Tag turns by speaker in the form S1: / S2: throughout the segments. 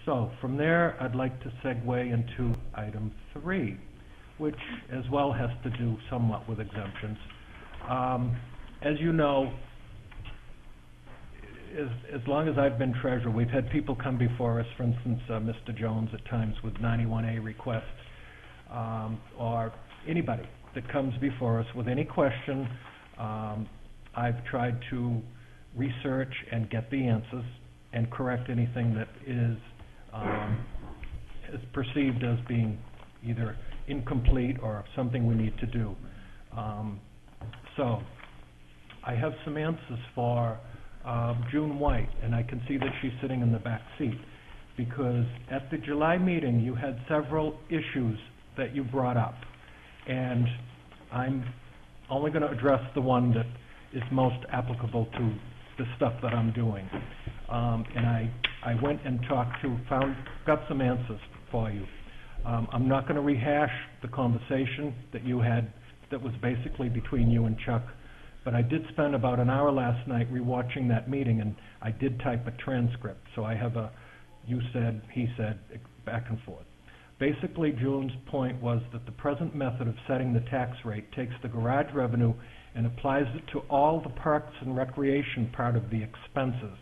S1: So from there, I'd like to segue into item 3, which as well has to do somewhat with exemptions. As you know, as long as I've been treasurer, we've had people come before us, for instance, Mr. Jones at times with 91A requests, or anybody that comes before us with any question. I've tried to research and get the answers and correct anything that is perceived as being either incomplete or something we need to do. So I have some answers for June White, and I can see that she's sitting in the back seat, because at the July meeting you had several issues that you brought up, and I'm only going to address the one that is most applicable to the stuff that I'm doing. And I went and got some answers for you. I'm not going to rehash the conversation that you had that was basically between you and Chuck, but I did spend about an hour last night rewatching that meeting, and I did type a transcript, so I have a you said, he said, back and forth. Basically, June's point was that the present method of setting the tax rate takes the garage revenue and applies it to all the parks and recreation part of the expenses.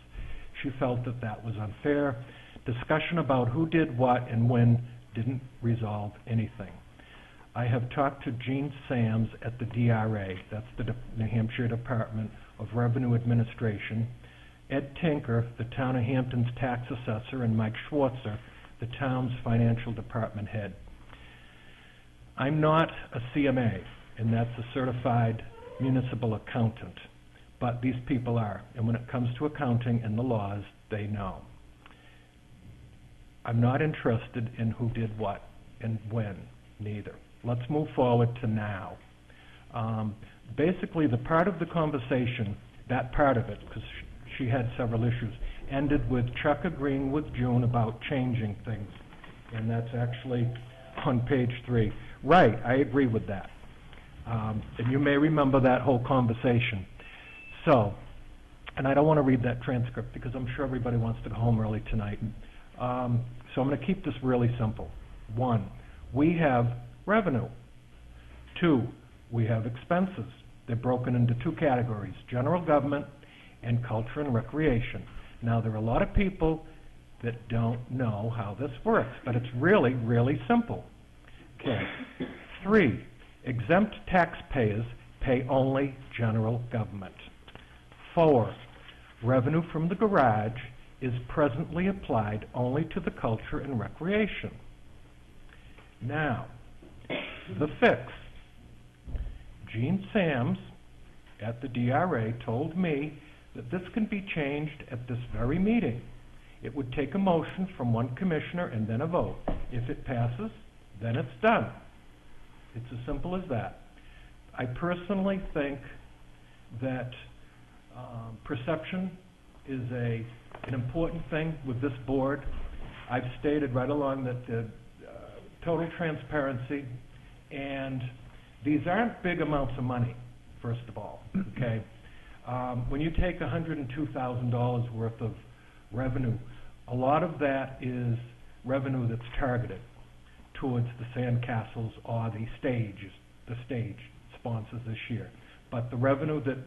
S1: She felt that that was unfair. Discussion about who did what and when didn't resolve anything. I have talked to Gene Sams at the DRA, that's the New Hampshire Department of Revenue Administration, Ed Tinker, the Town of Hampton's tax assessor, and Mike Schwartzer, the town's financial department head. I'm not a CMA, and that's a certified municipal accountant, but these people are, and when it comes to accounting and the laws, they know. I'm not interested in who did what and when, neither. Let's move forward to now. Basically, the part of the conversation, that part of it, because she had several issues, ended with Chuck agreeing with June about changing things, and that's actually on page 3. Right, I agree with that. And you may remember that whole conversation. So, and I don't want to read that transcript because I'm sure everybody wants to go home early tonight. So I'm going to keep this really simple. 1, we have revenue. 2, we have expenses. They're broken into 2 categories, general government and culture and recreation. Now, there are a lot of people that don't know how this works, but it's really, really simple. Okay. 3, exempt taxpayers pay only general government. 4, revenue from the garage is presently applied only to the culture and recreation. Now, the fix. Gene Sams at the DRA told me that this can be changed at this very meeting. It would take a motion from one commissioner and then a vote. If it passes, then it's done. It's as simple as that. I personally think that perception is an important thing with this board. I've stated right along that total transparency, and these aren't big amounts of money, first of all, okay? When you take $102,000 worth of revenue, a lot of that is revenue that's targeted towards the sandcastles or the stage sponsors this year. But the revenue that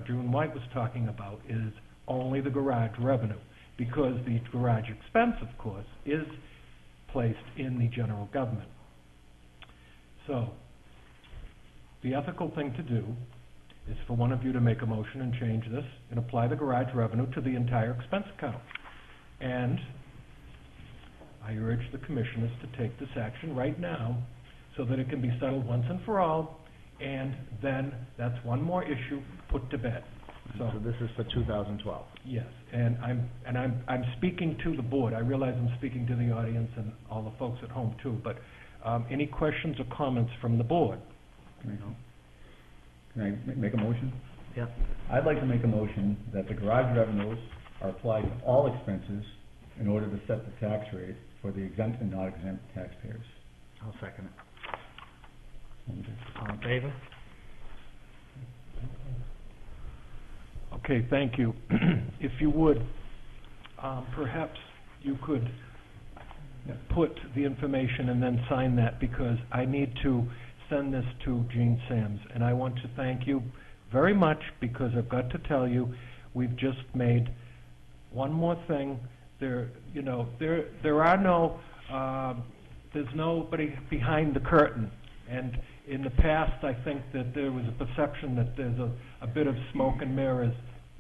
S1: June White was talking about is only the garage revenue, because the garage expense, of course, is placed in the general government. So, the ethical thing to do is for one of you to make a motion and change this and apply the garage revenue to the entire expense account. And I urge the commissioners to take this action right now so that it can be settled once and for all, and then that's one more issue put to bed.
S2: So this is for 2012.
S1: Yes, and I'm speaking to the board. I realize I'm speaking to the audience and all the folks at home too, but any questions or comments from the board?
S3: Can I make a motion?
S2: Yeah.
S3: I'd like to make a motion that the garage revenues are applied to all expenses in order to set the tax rate for the exempt and not exempt taxpayers.
S2: I'll second it. All in favor?
S1: Okay, thank you. If you would, perhaps you could
S3: Yeah.
S1: put the information and then sign that, because I need to send this to Gene Sams. And I want to thank you very much, because I've got to tell you, we've just made one more thing. There are no, there's nobody behind the curtain. And in the past, I think that there was a perception that there's a bit of smoke and mirrors.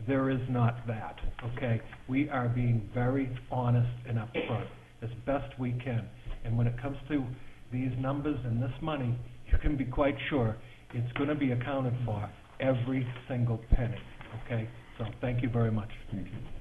S1: There is not that, okay? We are being very honest and upfront as best we can. And when it comes to these numbers and this money, you can be quite sure it's going to be accounted for, every single penny, okay? So thank you very much.
S3: Thank you.